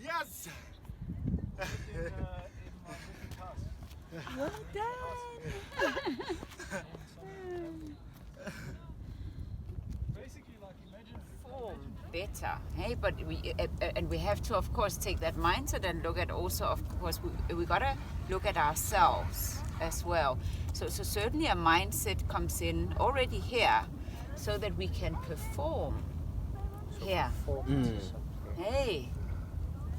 Yes! Well done! Basically, like imagine Form better, hey? But we have to, of course, take that mindset and look at also, of course, we gotta look at ourselves as well. So certainly a mindset comes in already here, so that we can perform here. Hey.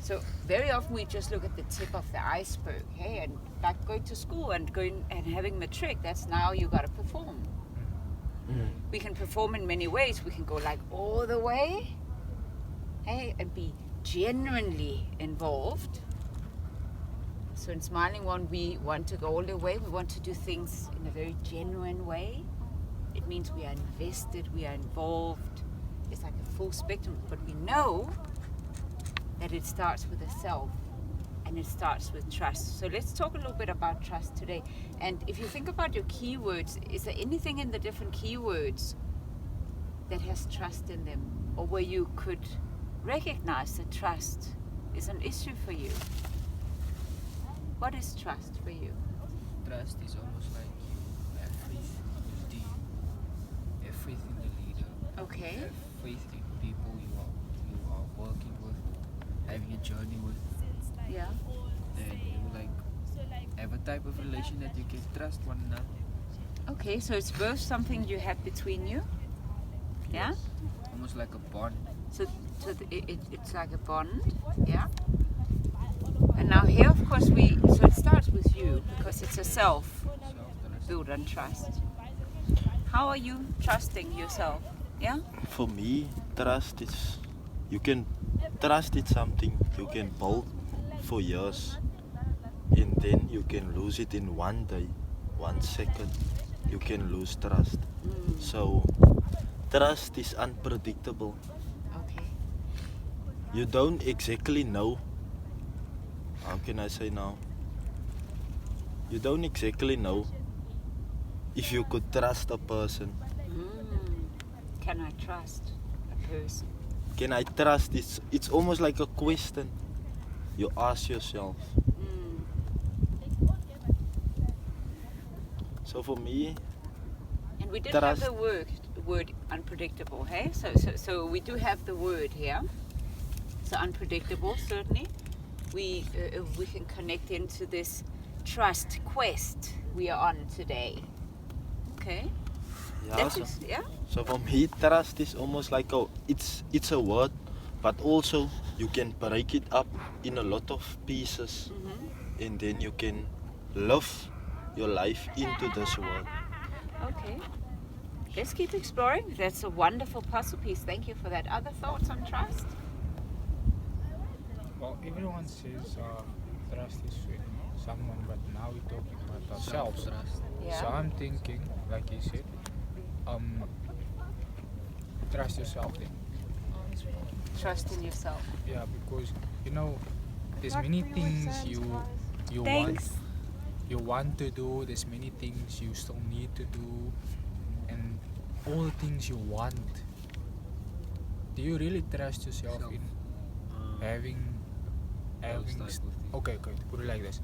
So very often we just look at the tip of the iceberg, hey, and like going to school and going and having matric, that's now you gotta perform. We can perform in many ways. We can go like all the way, hey, and be genuinely involved. So in SmilingOne, we want to go all the way. We want to do things in a very genuine way. It means we are invested, we are involved. It's like a full spectrum, but we know that it starts with a self and it starts with trust. So let's talk a little bit about trust today. And if you think about your keywords, is there anything in the different keywords that has trust in them, or where you could recognize that trust is an issue for you? What is trust for you? Trust is almost like you have faith in the team, you have faith in the leader, Okay. you have faith in people you are working with, having a journey with. Yeah. Then you like have a type of relation that you can trust one another. Okay, so it's both something you have between you. Yeah. Almost like a bond. So it's like a bond. Yeah. And now here, of course, so it starts with you because it's a self built on trust. How are you trusting yourself? Yeah. For me, trust is, you can trust it's something you can build for years, and then you can lose it in one day, 1 second. You can lose trust. So trust is unpredictable. Okay. You don't exactly know. How can I say now? You don't exactly know if you could trust a person. Can I trust a person? Can I trust? It's almost like a question you ask yourself. So for me, And we did trust. have the word unpredictable, hey? So we do have the word here. So unpredictable, certainly. We can connect into this trust quest we are on today. Okay. Yeah, so for me, trust is almost like it's a word, but also you can break it up in a lot of pieces, and then you can live your life into this word. Okay. Let's keep exploring. That's a wonderful puzzle piece. Thank you for that. Other thoughts on trust? Well, everyone says trust is with someone, but now we're talking about ourselves. Self-trust. Yeah. So I'm thinking, like you said, trust yourself then. Trust in yourself. Yeah, because you know, there's many things you want Thanks. you want to do. There's many things you still need to do, and all the things you want. Do you really trust yourself in having? Okay, to put it like this.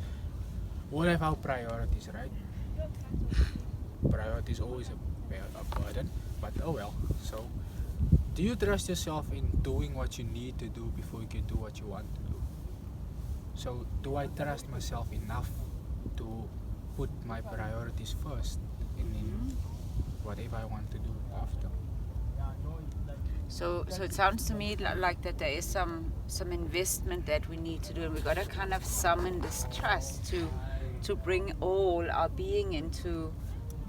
We all have our priorities, right? Priorities always a burden, but oh well. So, do you trust yourself in doing what you need to do before you can do what you want to do? So, do I trust myself enough to put my priorities first and then whatever I want to do after? So it sounds to me like that there is some investment that we need to do, and we got to kind of summon this trust to bring all our being into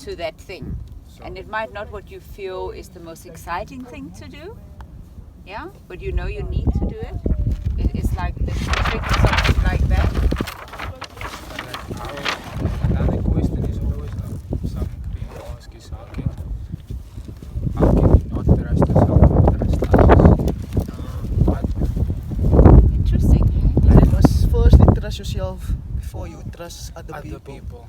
that thing. And it might not what you feel is the most exciting thing to do, yeah, but you know you need to do it. It's like the trick or something like that. Another question is always some people ask is how can you not trust yourself but trust others? Interesting, hey? You must firstly trust yourself before you trust other people.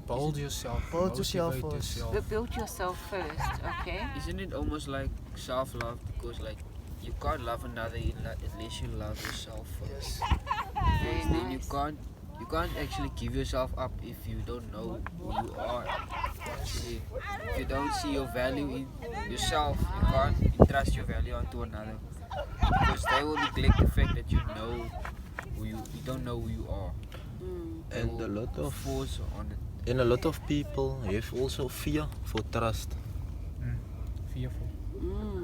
Build yourself. Build yourself motivate first. yourself. Build yourself first, okay? Isn't it almost like self-love? Because like you can't love another unless you love yourself first. Very Because then nice. you can't actually give yourself up if you don't know who you are. See, if you don't see your value in yourself, you can't entrust your value onto another. Because they will neglect the fact that you don't know who you are. They And will a lot of force on it. And a lot of people have also fear for trust. Fearful.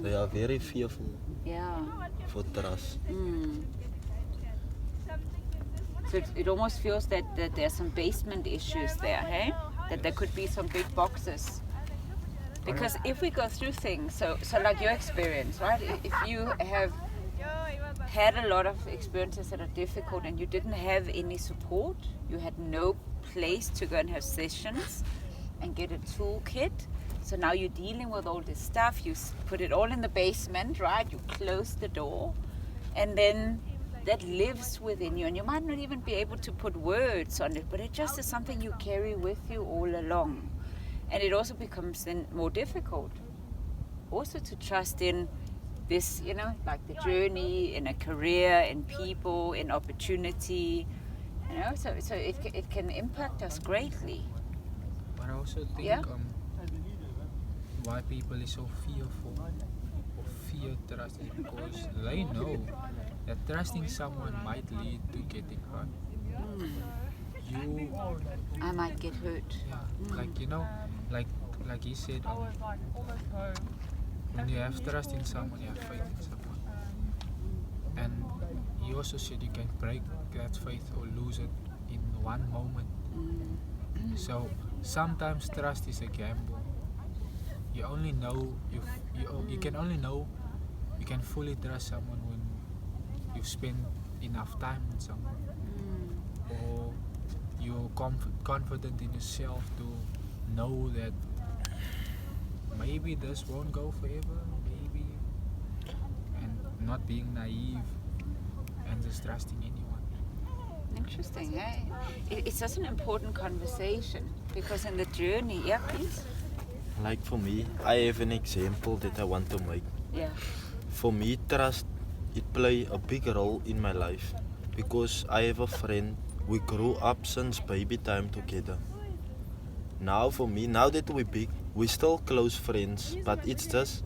They are very fearful Yeah. for trust. So it almost feels that there's some basement issues there, hey? That there could be some big boxes. Because if we go through things, so like your experience, right? If you have had a lot of experiences that are difficult and you didn't have any support, you had no place to go and have sessions and get a toolkit. So now you're dealing with all this stuff, you put it all in the basement, right? You close the door, and then that lives within you, and you might not even be able to put words on it, but it just is something you carry with you all along. And it also becomes then more difficult also to trust in this, like the journey, in a career, in people, in opportunity, so it can impact us greatly. But I also think Yeah. Why people is so fearful or fear trust is because they know that trusting someone might lead to getting hurt. I might get hurt. Like he said, when you have trust in someone, you have faith in someone. And he also said you can break that faith or lose it in one moment. So sometimes trust is a gamble. You only know you can only know you can fully trust someone when you've spent enough time with someone, or you're confident in yourself to know that maybe this won't go forever, maybe, and not being naive and just trusting anyone. Interesting, eh? It's such an important conversation because in the journey, yeah, please. Like for me, I have an example that I want to make. Yeah. For me, trust, it play a big role in my life because I have a friend. We grew up since baby time together. Now for me, now that we're big, we're still close friends, but it's just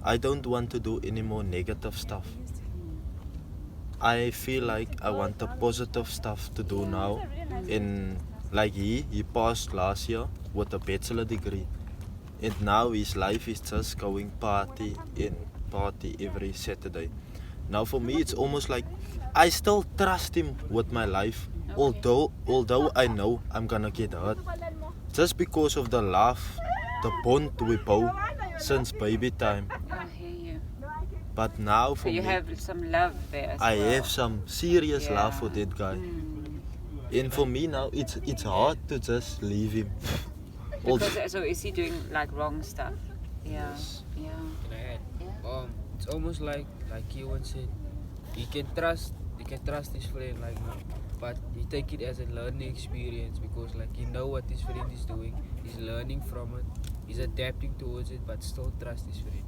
I don't want to do any more negative stuff. I feel like I want the positive stuff to do now. And like he passed last year with a bachelor degree. And now his life is just going party in party every Saturday. Now for me it's almost like I still trust him with my life, although I know I'm gonna get hurt. Just because of the love, the bond we both since baby time. I hear you. But now So for you me, have some love there as I well. have some serious love for that guy. And for me now it's hard to just leave him. Because, so is he doing like wrong stuff? Yeah. Yes. Yeah. Can I add? Yeah. It's almost like you once said, he can trust his friend, but he take it as a learning experience because he know what his friend is doing, he's learning from it, he's adapting towards it, but still trust his friend.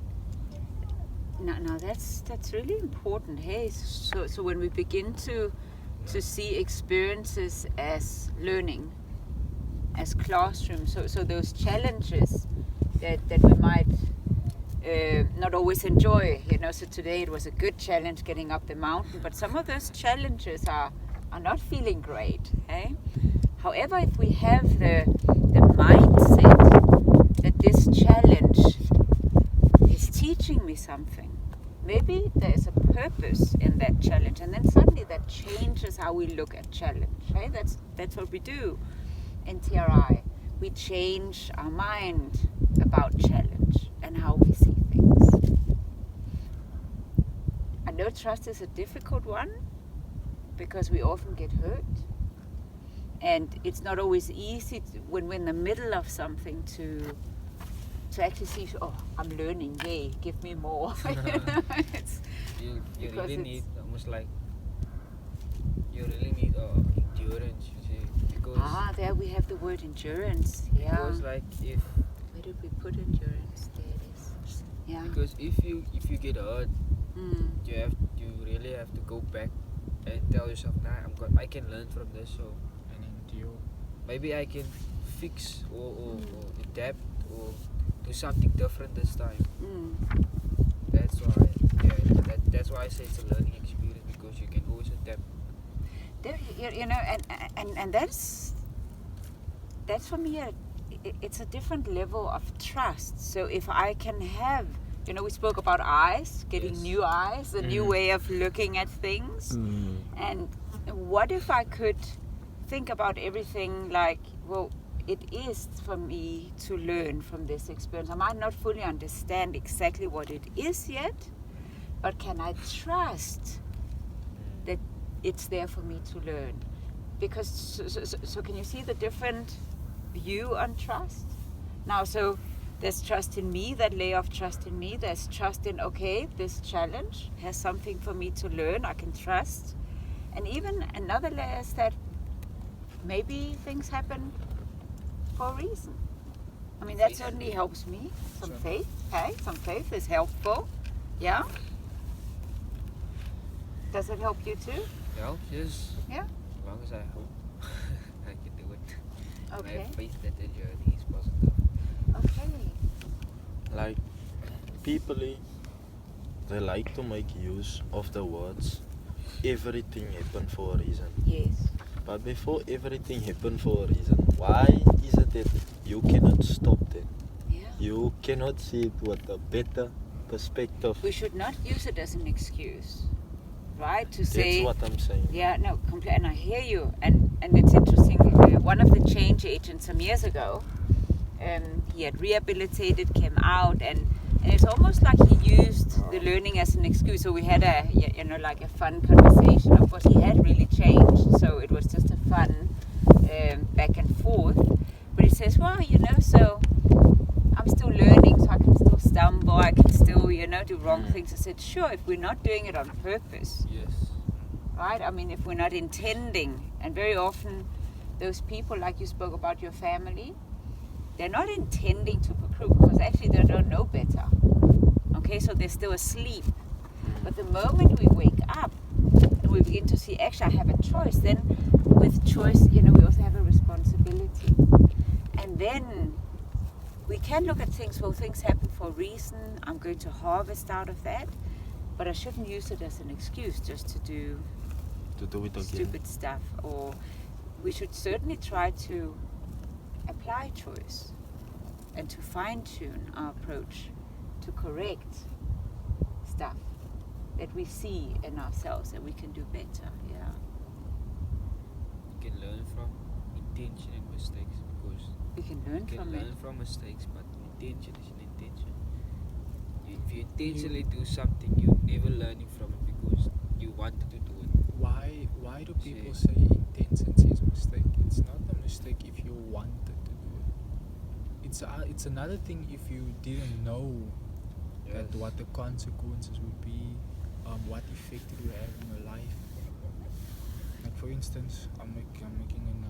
Now that's really important. Hey, so when we begin to see experiences as learning, as classrooms, so those challenges that we might not always enjoy, so today it was a good challenge getting up the mountain, but some of those challenges are not feeling great, hey? However, if we have the mindset that this challenge is teaching me something, maybe there's a purpose in that challenge, and then suddenly that changes how we look at challenge, hey? That's what we do in TRI. We change our mind about challenge and how we see things. I know trust is a difficult one because we often get hurt, and it's not always easy when we're in the middle of something to actually see, oh, I'm learning, yay, give me more. You because really it's- need endurance, you see, because there we have the word endurance. Yeah. because if Where did we put endurance? There it is. Yeah. because if you get hurt, You really have to go back and tell yourself, nah, I can learn from this, so And endure. maybe I can fix or adapt or do something different this time. That's why, that's why I say it's a learning experience, because you can always adapt. You know, and that's for me it's a different level of trust. So if I can have, you know, we spoke about eyes, getting Yes. new eyes, a new way of looking at things. And what if I could think about everything like, well, it is for me to learn from this experience. I might not fully understand exactly what it is yet, but can I trust that it's there for me to learn? Because so can you see the different view on trust? Now, so there's trust in me, that layer of trust in me. There's trust in, okay, this challenge has something for me to learn. I can trust. And even another layer is that maybe things happen for a reason. I mean, that certainly helps me. Some faith, hey, some faith is helpful. Yeah? Does it help you too? Well, yes. Yeah. As long as I hope I can do it. I Okay. have faith that the journey is positive. Okay. Like, people, they like to make use of the words, everything happened for a reason. Yes. But before everything happened for a reason, why is it that you cannot stop that? Yeah. You cannot see it with a better perspective. We should not use it as an excuse, right? To say, That's what I'm saying. yeah, no, and I hear you, and it's interesting. One of the change agents some years ago, he had rehabilitated, came out, and it's almost like he used the learning as an excuse. So we had like a fun conversation. Of course, he had really changed, so it was just a fun back and forth. But he says, well, so I'm still learning, so I can still stumble, I can still, do wrong things. I said, sure, if we're not doing it on purpose, Yes. right? I mean, if we're not intending, and very often those people, like you spoke about your family, they're not intending to recruit because actually they don't know better. Okay, so they're still asleep. But the moment we wake up and we begin to see, actually, I have a choice, then with choice, we also have a responsibility. And then we can look at things, well, things happen for a reason, I'm going to harvest out of that, but I shouldn't use it as an excuse just to do it again. stupid stuff. Or we should certainly try to apply choice and to fine-tune our approach to correct stuff that we see in ourselves and we can do better. Yeah. You can learn from intention and mistakes, because We can learn you can from learn it. from mistakes, but intention is an intention. If you intentionally do something, you're never learning from it because you wanted to do it. Why do people say intention is a mistake? It's not a mistake if you wanted to do it. It's another thing if you didn't know that what the consequences would be, what effect it will have in your life. Like for instance, I'm making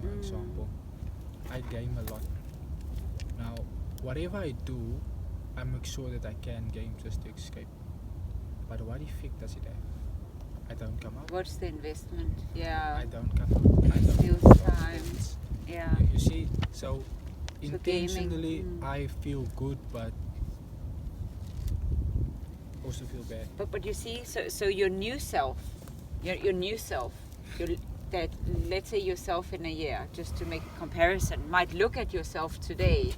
an example. I game a lot. Now, whatever I do, I make sure that I can game just to escape. But what effect does it have? I don't come out. What's the investment? Yeah. I don't come out. I don't Steals come out. time. Yeah. You see, so gaming, intentionally I feel good, but also feel bad. But you see, so your new self, your new self, that let's say yourself in a year, just to make a comparison, might look at yourself today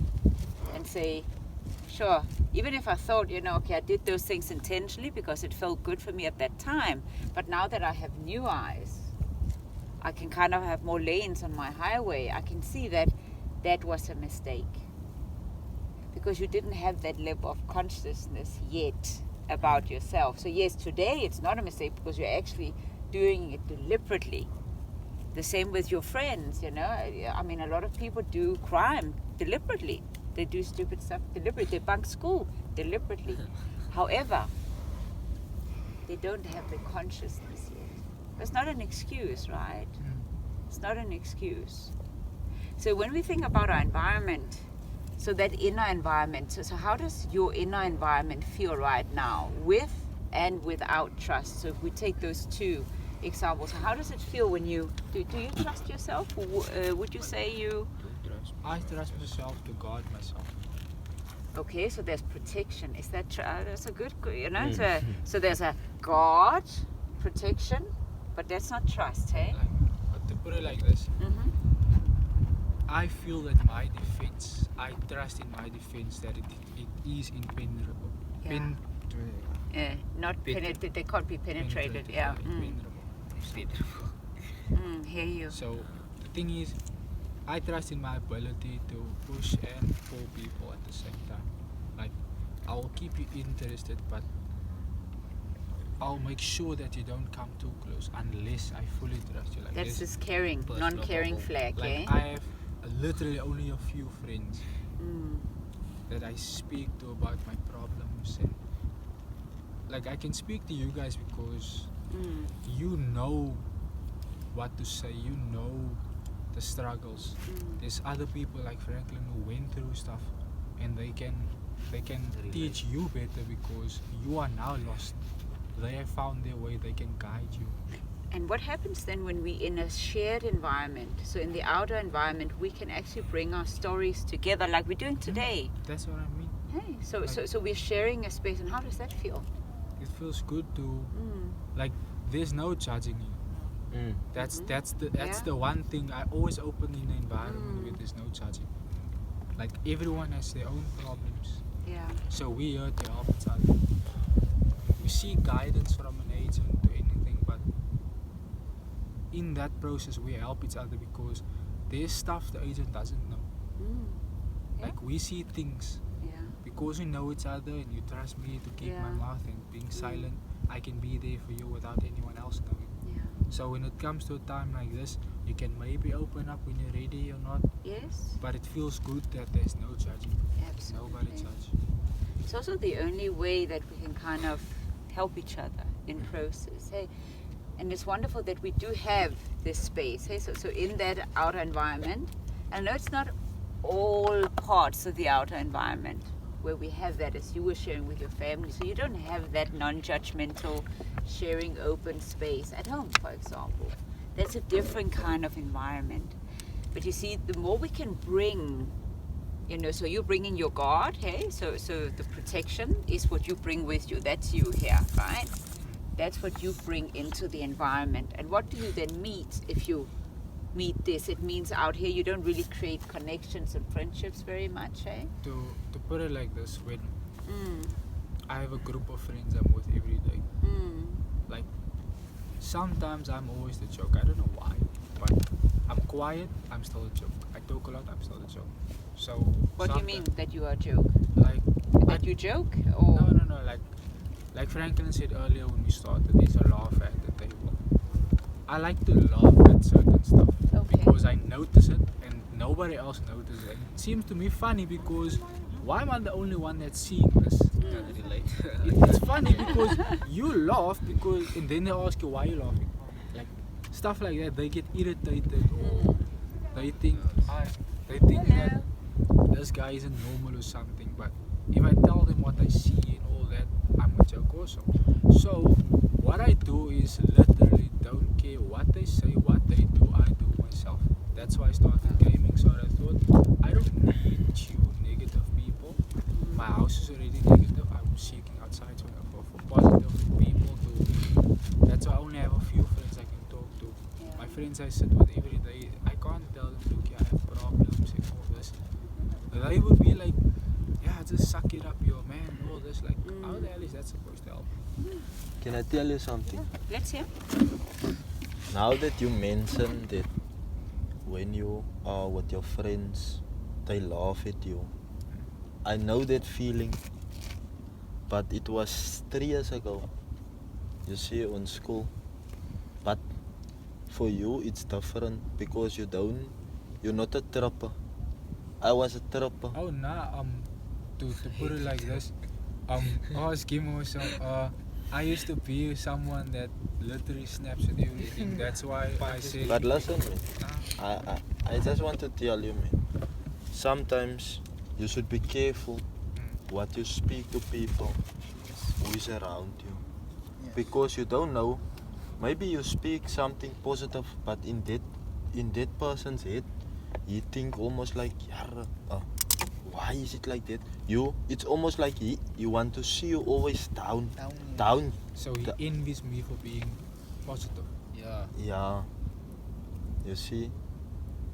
and say, sure, even if I thought, okay, I did those things intentionally because it felt good for me at that time, but now that I have new eyes, I can kind of have more lanes on my highway. I can see that that was a mistake because you didn't have that level of consciousness yet about yourself. So yes, today it's not a mistake because you're actually doing it deliberately. The same with your friends, I mean, a lot of people do crime deliberately. They do stupid stuff deliberately. They bunk school deliberately. However, they don't have the consciousness yet. That's not an excuse, right? It's not an excuse. So when we think about our environment, so that inner environment, so how does your inner environment feel right now with and without trust. So if we take those two examples, how does it feel when you do you trust yourself? Or, would you say you? I trust myself to guard myself. Okay, so there's protection. Is that that's a good, so there's a guard, protection, but that's not trust, hey? But to put it like this, Mm-hmm. I feel that my defense, I trust in my defense that it is impenetrable. Yeah. Not penetrated. They can't be penetrated. Yeah. Impenetrable. Hear you. So the thing is, I trust in my ability to push and pull people at the same time. Like, I will keep you interested, but I'll make sure that you don't come too close unless I fully trust you. Like That's this. this caring, non-caring flag, Like eh? I have literally only a few friends Mm. that I speak to about my problems, and like I can speak to you guys because Mm. you know what to say, you know the struggles. There's other people like Franklin who went through stuff, and they can teach you better because you are now lost. They have found their way, they can guide you. And what happens then when we're in a shared environment? So in the outer environment, we can actually bring our stories together, like we're doing today. That's what I mean. Hey, so we're sharing a space, and how does that feel? It feels good to Mm. like there's no judging you. That's Yeah. the one thing I always open in an environment where there's no judging. Like everyone has their own problems, Yeah. so we're here to help each other. We seek guidance from an agent to anything, but in that process we help each other because there's stuff the agent doesn't know. Mm. Yeah. Like we see things Yeah. because we know each other, and you trust me to keep my Yeah. mouth and being silent. I can be there for you without anyone else knowing. Yeah. So when it comes to a time like this, you can maybe open up when you're ready or not, Yes. but it feels good that there's no judging. Nobody Absolutely. judge. It's also the only way that we can kind of help each other in process. Hey, and it's wonderful that we do have this space. Hey, so in that outer environment, I know it's not all parts of the outer environment where we have that, as you were sharing with your family. So you don't have that non-judgmental, sharing open space at home, for example. That's a different kind of environment. But you see, the more we can bring, so you're bringing your guard, hey? So the protection is what you bring with you. That's you here, right? That's what you bring into the environment. And what do you then meet if you meet this? It means out here you don't really create connections and friendships very much, eh? To put it like this, when Mm. I have a group of friends I'm with every day, Mm. like sometimes I'm always the joke. I don't know why, but I'm quiet, I'm still a joke. I talk a lot, I'm still a joke. So What do you mean sometimes- that you are a joke? Like That you joke? Or no. Like Franklin said earlier when we started, there's a laugh at the table. I like to laugh at certain stuff Okay. because I notice it and nobody else notices it. It seems to me funny because why am I the only one that's seeing this? It's funny because you laugh because, and then they ask you why you laughing. Like stuff like that, they get irritated or they think that this guy isn't normal or something. But if I tell them what I see and all that, I'm a joke also. So what I do is literally don't care what they say, what they do, I do myself. That's why I started gaming. So I thought I don't need you negative people. My house is already negative. I'm seeking outside for positive people to. That's why I only have a few friends I can talk to. Yeah. My friends I sit with every day. I can't tell them, look, I have problems and all this. They would be like, yeah, just suck it up, yo man, all this. Like, how the hell is that supposed to help? Can I tell you something? Let's hear. Now that you mentioned that when you are with your friends, they laugh at you. I know that feeling, but it was 3 years ago. You see, on school. But for you, it's different because you're not a trapper. I was a trapper. Oh nah, to put it like this, ask him also, I used to be someone that literally snaps at everything. That's why I said. But listen, man, I just want to tell you, man, sometimes you should be careful what you speak to people who is around you. because you don't know. Maybe you speak something positive, but in that person's head, he think almost like, why is it like that? It's almost like he want to see you always down. So he envies me for being positive. Yeah. You see,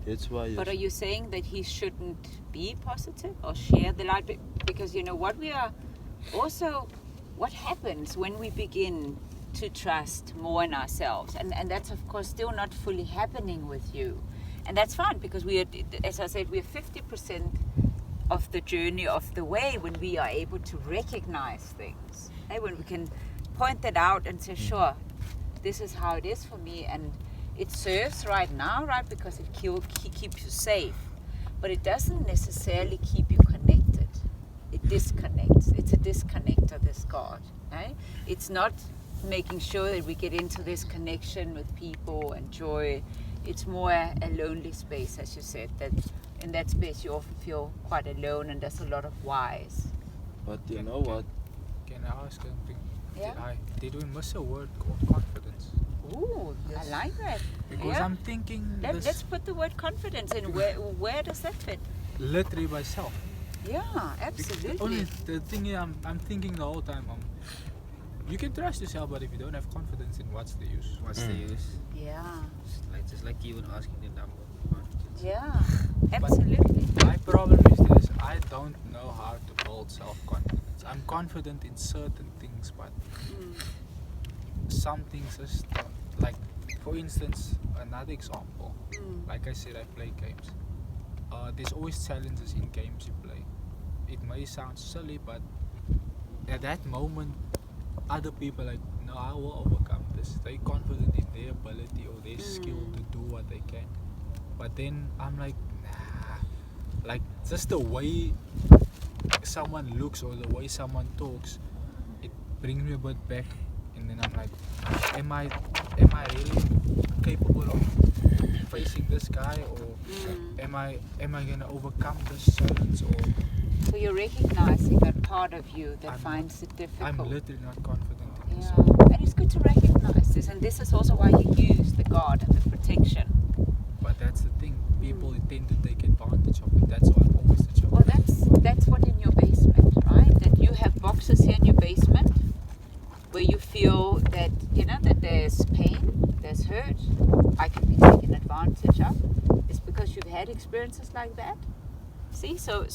that's why. But are you saying that he shouldn't be positive or share the light? Because you know what we are also, what happens when we begin to trust more in ourselves, and that's of course still not fully happening with you, and that's fine because we are, as I said, we're 50% of the journey of the way when we are able to recognize things, when we can point that out and say, sure, this is how it is for me, and it serves right now, right, because it keeps you safe, but it doesn't necessarily keep you connected. It disconnects. It's a disconnector, this God. Right? It's not making sure that we get into this connection with people and joy. It's more a lonely space, as you said, that in that space you often feel quite alone, and there's a lot of whys. But you know what? Can I ask something? Yeah. Did we miss a word called confidence? Ooh, I like that. Because I'm thinking Let's put the word confidence in. Where does that fit? Literally by self. Yeah, absolutely. Only the thing is, I'm thinking the whole time, you can trust yourself, but if you don't have confidence, then what's the use? What's the use? Yeah. Just like even asking the number. Yeah, absolutely. My problem is this: I don't know how to build self-confidence. I'm confident in certain things, but some things just don't. Like, for instance, another example. Like I said, I play games. There's always challenges in games you play. It may sound silly, but at that moment, other people are like, no, I will overcome this. They're confident in their ability or their skill to do what they can. But then I'm like, nah. Like, just the way someone looks or the way someone talks, it brings me a bit back. And then I'm like, am I really capable of facing this guy, or am I gonna overcome this challenge? Or So you're recognizing that part of you that finds it difficult. I'm literally not confident in Yeah, myself. and it's good to recognize this, and this is also why you use the guard and the protection. But that's the thing, people tend to take advantage of it. That's why I'm always the job. Well, that's what in your basement, right? That you have boxes here in your basement where you feel that, you know, that there's pain, there's hurt, I can be taken advantage of. It's because you've had experiences like that. See, so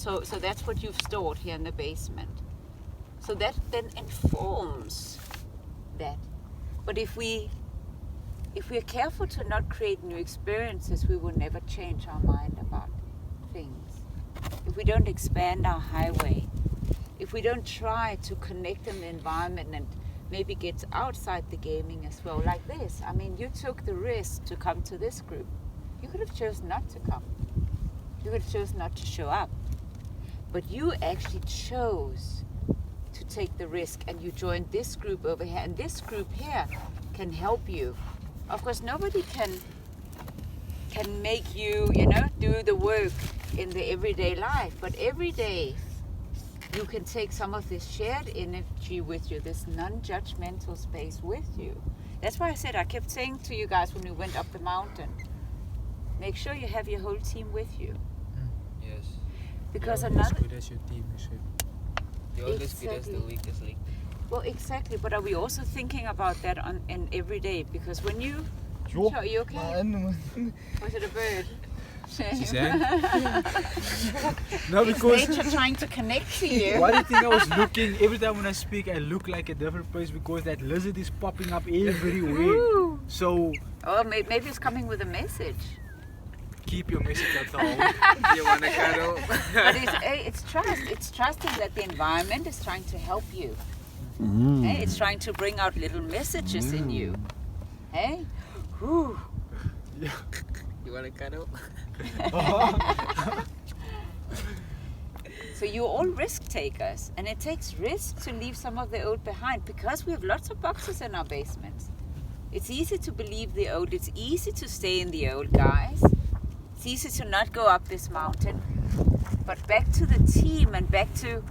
that's what you've stored here in the basement. So that then informs that. But if we're careful to not create new experiences, we will never change our mind about things. If we don't expand our highway, if we don't try to connect in the environment and maybe get outside the gaming as well, like this. I mean, you took the risk to come to this group. You could have chosen not to come. You could have chosen not to show up. But you actually chose to take the risk, and you joined this group over here, and this group here can help you. Of course, nobody can make you, do the work in the everyday life, but every day you can take some of this shared energy with you, this non-judgmental space with you. That's why I kept saying to you guys when we went up the mountain, make sure you have your whole team with you. Yes. Because You're another... as good as your team, you said. You're always good as the weakest link. Well, exactly, but are we also thinking about that in every day? Because when you... Sure. Are you okay? Was it a bird? She said? No, Is because nature trying to connect to you? why do you think I was looking, every time when I speak I look like a different place, because that lizard is popping up everywhere. Ooh. So Oh, maybe it's coming with a message. keep your message at home. You wanna cuddle? But it's trust. It's trusting that the environment is trying to help you. Hey, it's trying to bring out little messages in you. Hey? Whew. You wanna cuddle? So you're all risk takers, and it takes risk to leave some of the old behind, because we have lots of boxes in our basements. It's easy to believe the old. It's easy to stay in the old, guys. It's easy to not go up this mountain. But back to the team and back to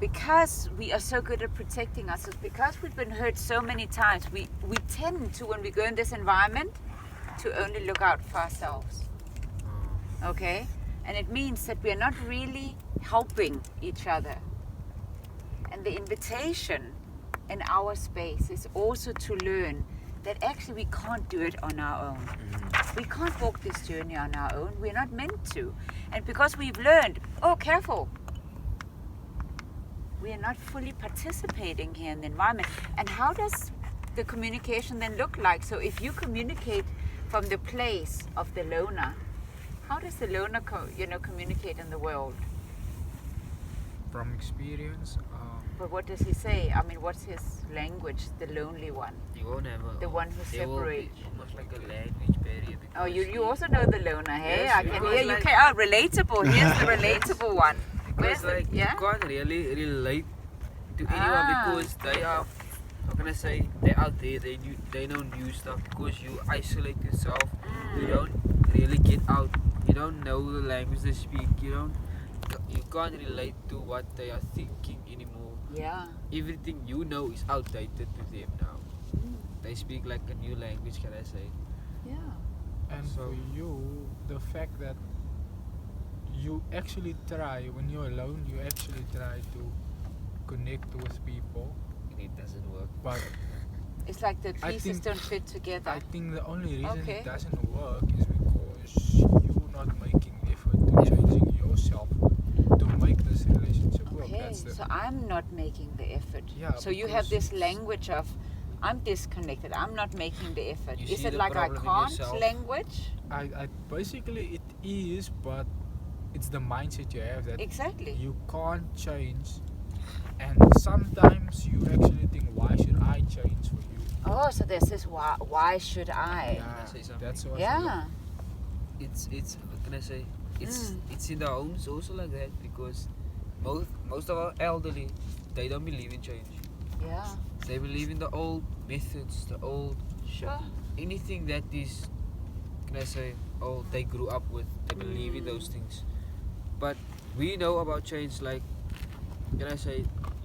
because we are so good at protecting ourselves, because we've been hurt so many times, we tend to, when we go in this environment, to only look out for ourselves. Okay? And it means that we are not really helping each other. And the invitation in our space is also to learn that actually we can't do it on our own. We can't walk this journey on our own. We're not meant to. And because we've learned, oh, careful, we are not fully participating here in the environment. And how does the communication then look like? So if you communicate from the place of the loner, how does the loner communicate in the world? From experience, But what does he say? I mean, what's his language, the lonely one? You won't have a, The one who there will be separates. almost like a language barrier. Oh, you because also know the loner, hey? Yes, I can because hear you. like- Oh, relatable. Here's the relatable one. Where's Because like the, yeah? you can't really relate to anyone Ah. because they are, how can I say, they're out there, they know new stuff because you isolate yourself, you don't really get out, you don't know the language they speak, you can't relate to what they are thinking anymore. Yeah. Everything you know is outdated to them now. They speak like a new language, can I say? Yeah. and So- for you, the fact that you actually try, when you're alone, you actually try to connect with people, And it doesn't work. but It's like the I pieces think- don't fit together. I think the only reason Okay. it doesn't work is because you're not making effort to changing yourself to make this relationship work. Okay, That's the so I'm not making the effort. Yeah, So you have because this language of, I'm disconnected, I'm not making the effort. You Is see it the like I problem in can't yourself. language? I basically it is, but it's the mindset you have that Exactly. you can't change, and sometimes you actually think, why should I change for you? Oh, so there's this why should I? Can I say something? That's what Yeah. It's what can I say? It's in the homes also like that because most of our elderly, they don't believe in change. Yeah. They believe in the old methods, the old Sure. anything that is, can I say, old, they grew up with. They believe in those things. But we know about change, like, can I say,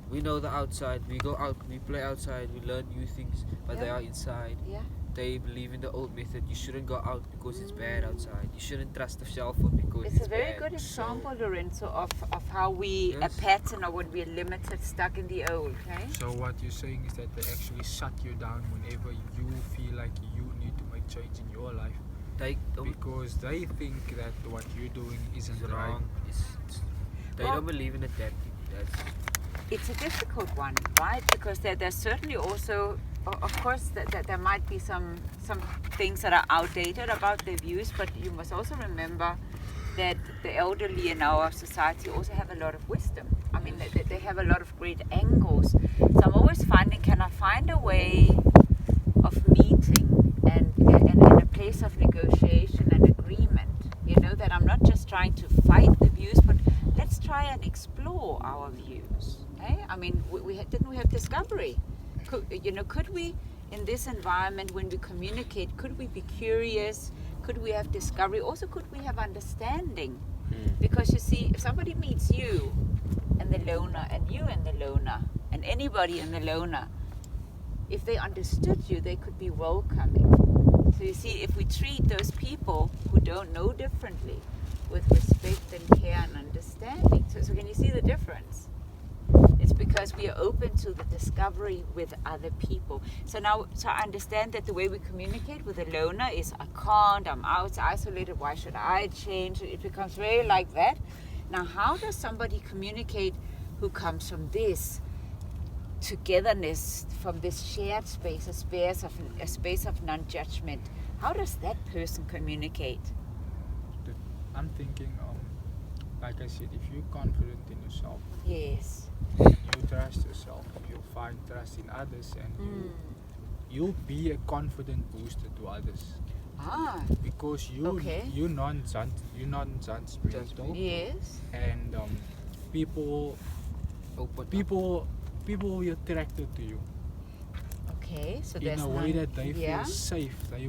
we know the outside. We go out, we play outside, we learn new things, but they Yeah. are inside. Yeah. They believe in the old method. You shouldn't go out because it's bad outside. You shouldn't trust the cell phone because It's it's a very bad. good So, example, Lorenzo, of how we Yes. a pattern or when we're limited, stuck in the old. Okay. So what you're saying is that they actually shut you down whenever you feel like you need to make change in your life they don't because they think that what you're doing isn't it's right. wrong. They Well- don't believe in adapting. That's It's a difficult one, right? Because there's certainly also, of course, that there might be some things that are outdated about their views, but you must also remember that the elderly in our society also have a lot of wisdom. I mean, they have a lot of great angles. So I'm always finding, can I find a way of meeting and in a place of negotiation and agreement? You know, that I'm not just trying to fight the views, but let's try and explore our views. Eh? I mean, didn't we have discovery? Could we, in this environment, when we communicate, could we be curious? Could we have discovery? Also, could we have understanding? Because you see, if somebody meets you and the loner, and you and the loner, and anybody and the loner, if they understood you, they could be welcoming. So you see, if we treat those people who don't know differently with respect and care and understanding, so can you see the difference? It's because we are open to the discovery with other people. So I understand that the way we communicate with a loner is, I can't, I'm out, isolated, why should I change? It becomes very like that. Now, how does somebody communicate who comes from this togetherness, from this shared space, a space of non-judgment? How does that person communicate? I'm thinking, like I said, if you're confident in yourself, Yes. you trust yourself, you'll find trust in others, and you'll be a confident booster to others Ah, because Okay. you're non-judgmental, yes. and people will be attracted to you Okay, so in there's a way that they yeah? feel safe. They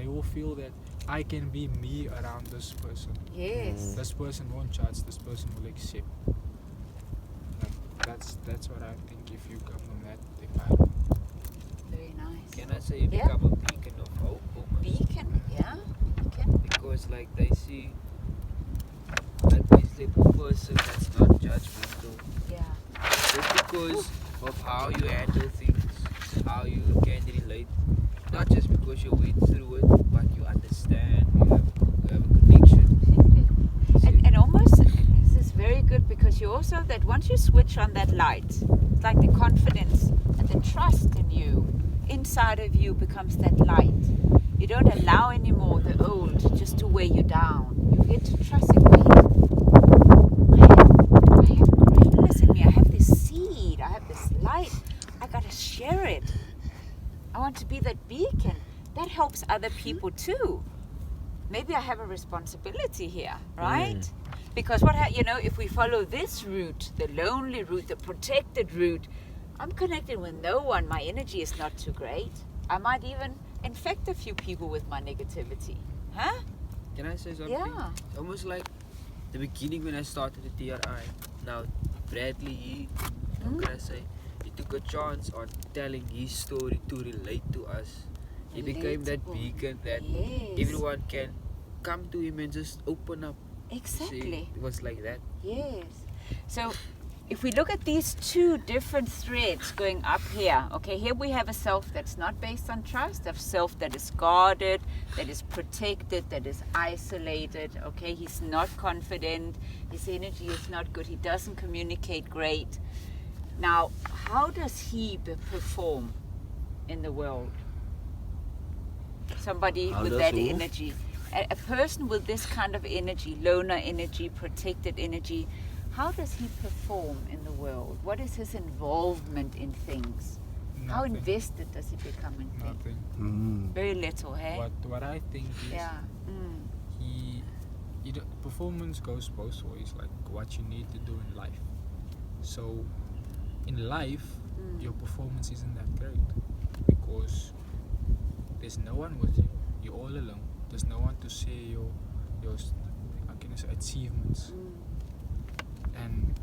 will feel that I can be me around this person. Yes. This person won't judge. This person will accept. Like, That's what I think. If you come from that environment. Very nice. Can I say you Yeah. become a beacon of hope almost? Beacon, yeah. Beacon. Because like they see that this little person that's not judgmental. Yeah. Just because of how you handle things, how you can relate. Not just because you went through it, but you understand, you have a connection. And almost, this is very good because you also, that once you switch on that light, it's like the confidence and the trust in you, inside of you becomes that light. You don't allow anymore the old just to weigh you down. You get to trust it. Wait, I have greatness in me. I have this seed. I have this light. I gotta share it. I want to be that beacon. That helps other people too. Maybe I have a responsibility here, right? Because if we follow this route, the lonely route, the protected route, I'm connected with no one. My energy is not too great. I might even infect a few people with my negativity. Huh? Can I say something? Yeah. Almost like the beginning when I started the TRI. Now, Bradley, how can I say? He took a chance on telling his story to relate to us. He became that Relatable. beacon that Yes. everyone can come to him and just open up. Exactly. See, it was like that. Yes. So if we look at these two different threads going up here, okay, here we have a self that's not based on trust, a self that is guarded, that is protected, that is isolated, okay, he's not confident, his energy is not good, he doesn't communicate great. Now, how does he perform in the world? Somebody How with does that who? energy. A person with this kind of energy, loner energy, protected energy, how does he perform in the world? What is his involvement in things? How Nothing. invested does he become in things? Nothing. Very little, hey? What I think is Yeah. Mm. performance goes both ways, like what you need to do in life. So in life, your performance isn't that great because there's no one with you. You're all alone. There's no one to share your how can I say, achievements. And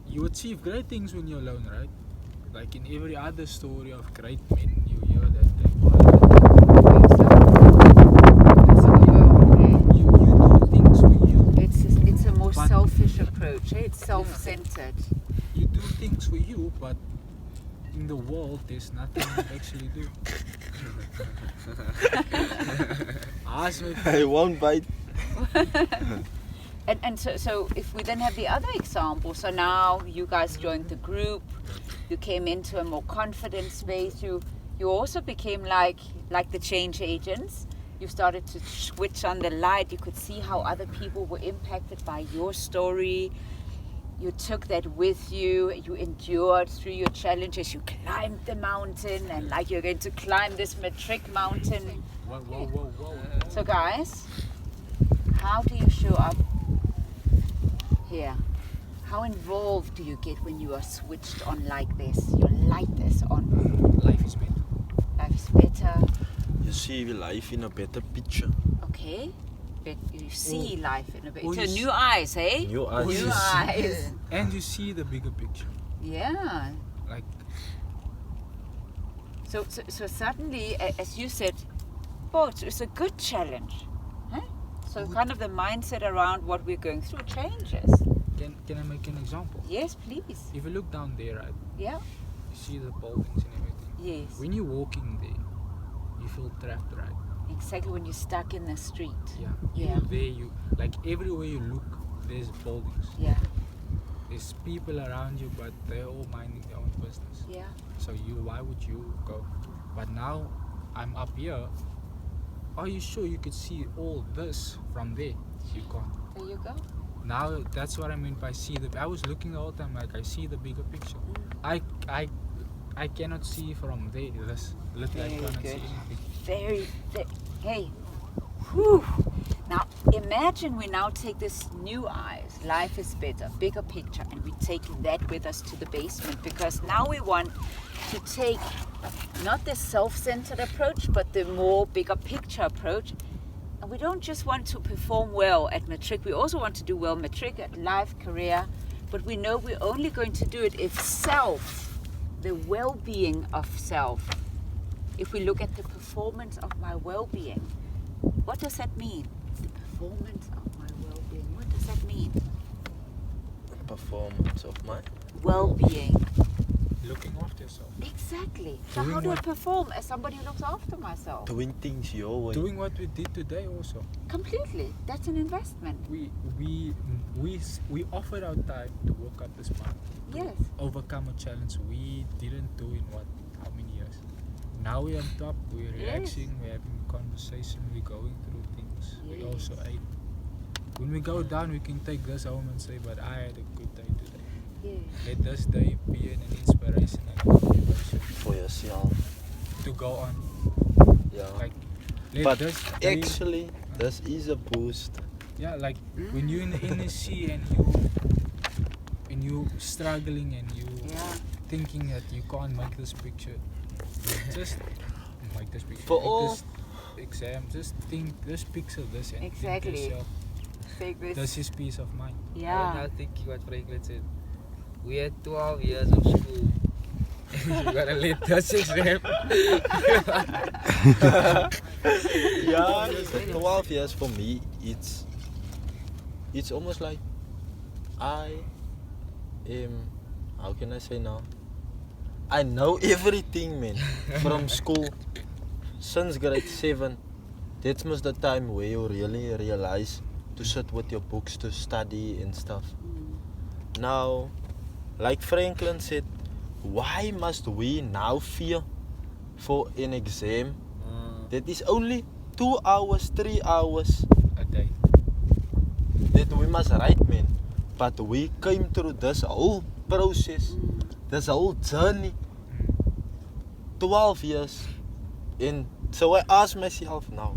you achieve great things when you're alone, right? Like in every other story of great men, you hear that they you do things for you. It's a more But- selfish approach, eh? It's self-centered. You do things for you, but in the world there's nothing you actually do. Ask me. I won't bite. And so if we then have the other example, so now you guys joined the group, you came into a more confident space, you also became like the change agents. You started to switch on the light, you could see how other people were impacted by your story. You took that with you, you endured through your challenges, you climbed the mountain, and like you're going to climb this Matric mountain. Whoa. So guys, how do you show up here? How involved do you get when you are switched on like this? Your light is on. Life is better. Life is better. You see life in a better picture. Okay. But you see life in a bit. Oh, So you new eyes, eh? New eyes. New eyes. And you see the bigger picture. Yeah. Like So suddenly, as you said, oh, it's a good challenge. Huh? So kind of the mindset around what we're going through changes. can I make an example? Yes, please. If you look down there, right, Yeah. you see the buildings and everything. Yes. When you're walking there, you feel trapped, right? Exactly when you're stuck in the street. Yeah. Yeah. You're there, you like everywhere you look, there's buildings. Yeah. There's people around you, but they're all minding their own business. Yeah. So why would you go? But now I'm up here. Are you sure you could see all this from there? You can't. There you go. Now that's what I mean by see the. I was looking the whole time like I see the bigger picture. I cannot see from there. This literally I Very cannot good. see anything. Very. Hey. Whew. Now imagine we now take this new eyes. Life is better, bigger picture, and we take that with us to the basement because now we want to take not the self-centered approach, but the more bigger picture approach. And we don't just want to perform well at Matric. We also want to do well Matric at life, career, But we know we're only going to do it if self, the well-being of self, if we look at the performance of my well-being, what does that mean? The performance of my well-being, what does that mean? Performance of my Well-being. Looking after yourself. Exactly. So Doing how do I what- perform as somebody who looks after myself? doing things your way. Doing what we did today also. Completely. That's an investment. We offered our time to work out this month. Yes. Overcome a challenge we didn't do in how many years? Now we're on top, we're relaxing, we're having a conversation, we're going through things. We Yes. also ate. When we go down, we can take this home and say, but I had a good day today. Yes. Let this day be an inspiration and a motivation For yourself. to go on. Yeah. Like, let But this day, actually, this is a boost. yeah, like when you're in the inner sea and you struggling and you Yeah. thinking that you can't make this picture, just make this picture. For make all- this exam, just think this picture, this and Exactly. think yourself, Take this. this is peace of mind. I'm Yeah. now thinking what Franklin said. We had 12 years of school. You gotta let this exam. Yeah, 12 years for me, it's almost like I am, how can I say now? I know everything, man, from school. Since grade 7, that's most the time where you really realize to sit with your books to study and stuff. Now, like Franklin said, why must we now fear for an exam that is only 2 hours, 3 hours A day. that we must write, man? But we came through this whole process, this whole journey, 12 years. And so I ask myself now,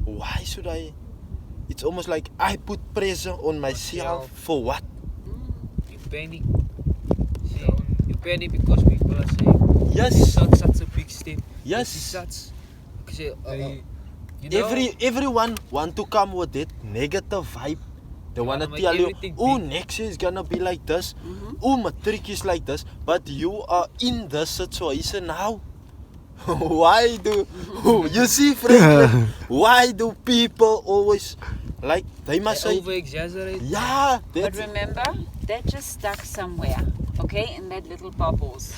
why should I? It's almost like I put pressure on myself for what? You panic. See, you panic because people are saying, Yes. this is such a big step. Yes. This is such. Say, They, you know, Everyone want to come with that negative vibe. They You wanna wanna make tell you, everything oh, big." next year is gonna be like this. Oh, matric is like this. But you are in this situation now. Why do you see, Franklin? Why do people always like they must they say, over exaggerate. yeah, But that's remember, that just stuck somewhere, okay, in that little bubbles.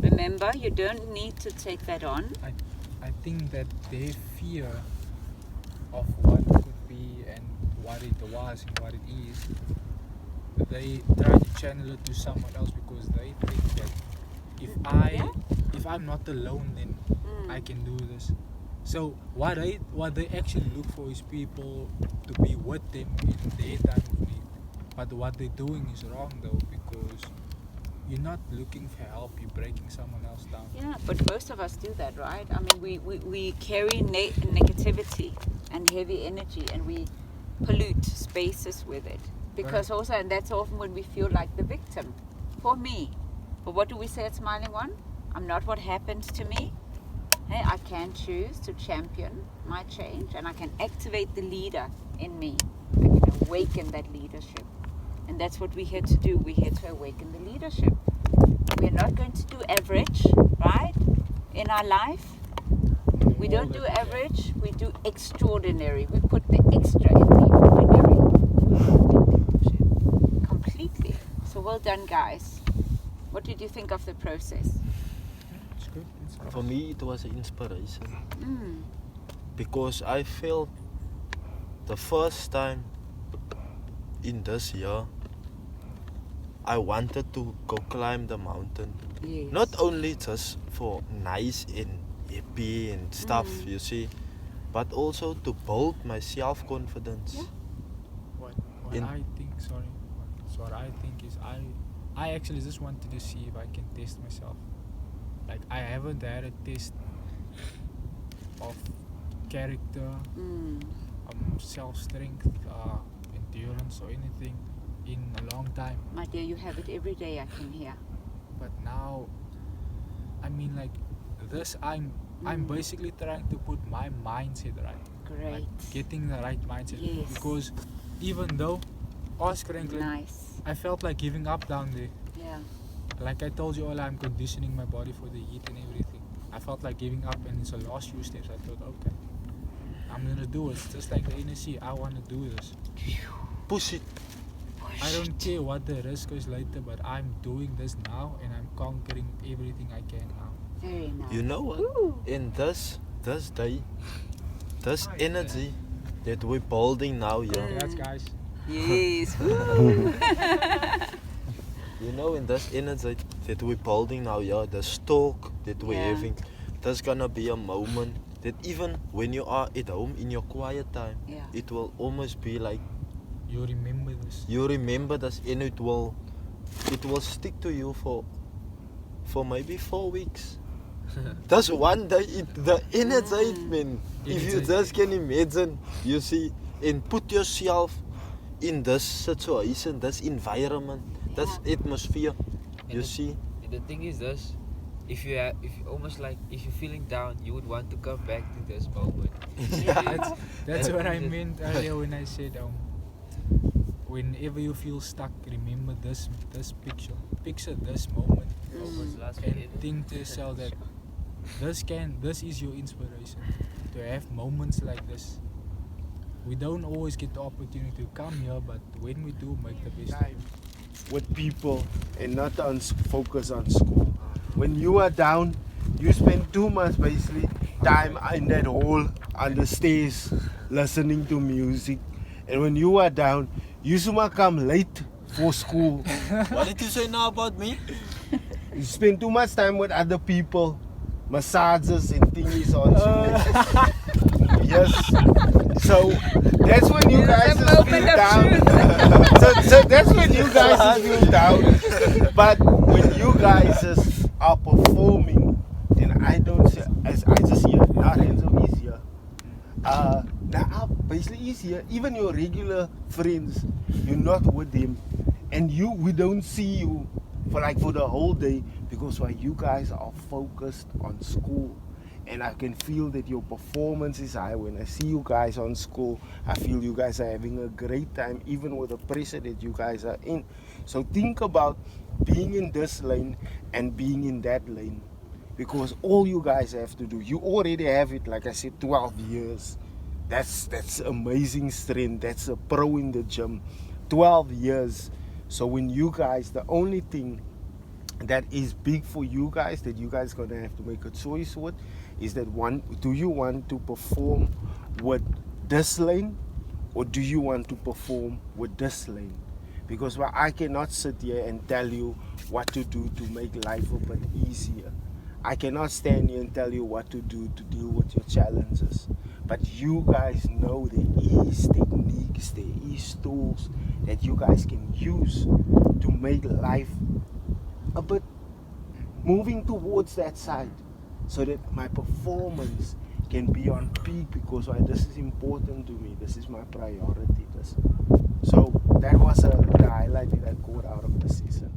Remember, you don't need to take that on. I think that their fear of what could be and what it was and what it is, they try to channel it to someone else because they think that if I'm not alone, then I can do this. So what they actually look for is people to be with them in their time of need. But what they're doing is wrong though, because you're not looking for help, you're breaking someone else down. Yeah, but most of us do that, right? I mean, we carry negativity and heavy energy, and we pollute spaces with it. Because also, and that's often when we feel like the victim. For me. But what do we say at SmilingOne? I'm not what happens to me. Hey, I can choose to champion my change, and I can activate the leader in me. I can awaken that leadership. And that's what we're here to do. We're here to awaken the leadership. We're not going to do average, right? In our life, we don't do average, we do extraordinary. We put the extra in the ordinary. Completely. So well done, guys. What did you think of the process? It's good. It's for me it was an inspiration Mm. because I felt the first time in this year I wanted to go climb the mountain. Yes. Not only just for nice and happy and stuff, you see, but also to build my self-confidence. Yeah. What In- I think, sorry, what I think is I actually just wanted to see if I can test myself. Like I haven't had a test of character, Mm. self-strength, endurance or anything in a long time. My dear, you have it every day, I can hear. But now, I mean, like this, I'm basically trying to put my mindset right. Great. Like getting the right mindset. Yes. Because even though, ask Franklin, Nice. I felt like giving up down there. Yeah. Like I told you all, I'm conditioning my body for the heat and everything. I felt like giving up, and it's the last few steps. I thought, okay, I'm gonna do it. Just like the NSC, I wanna do this. Push it. I don't care what the risk is later, but I'm doing this now, and I'm conquering everything I can now. Very nice. You know what? In this day, this energy that we're building now, yeah. Congrats, guys. Yes. Woo. You know, in this energy that we're building now, yeah, the talk that we're Yeah. having, there's gonna be a moment that even when you are at home in your quiet time, Yeah. it will almost be like You remember this. you remember this, and it will stick to you for maybe 4 weeks. That's one day, the energy, man. If you Energy. just can imagine, you see, and put yourself in this situation, this environment, this atmosphere, you And see. And the thing is this, if you almost like, if you're feeling down, you would want to come back to this moment. That's what I Just- meant earlier when I said whenever you feel stuck, remember this picture this moment, Almost last and minute. think to yourself that this is your inspiration to have moments like this. We don't always get the opportunity to come here, but when we do, make the best of it. With people and not focus on school. When you are down, you spend too much basically time in that hole on the stairs listening to music. And when you are down, you should come late for school. What did you say now about me? You spend too much time with other people, massages and thingies on school. Yes. So that's when you guys a just moment feel of down. so that's when you guys just feel down. But when you guys just are performing, then I don't see, as I just hear, now Renzo is here. Now basically he's here. Even your regular friends, you're not with them, and we don't see you for the whole day because why you guys are focused on school. And I can feel that your performance is high. When I see you guys on school, I feel you guys are having a great time, even with the pressure that you guys are in. So think about being in this lane and being in that lane. Because all you guys have to do, you already have it, like I said, 12 years. That's amazing strength. That's a pro in the gym. 12 years. So when you guys, the only thing that is big for you guys that you guys gonna have to make a choice with is that one, do you want to perform with this lane or do you want to perform with this lane? Because I cannot sit here and tell you what to do to make life a bit easier. I cannot stand here and tell you what to do to deal with your challenges. But you guys know there is techniques, there is tools that you guys can use to make life a bit moving towards that side so that my performance can be on peak because this is important to me. This is my priority. So that was the highlight that I got out of the season.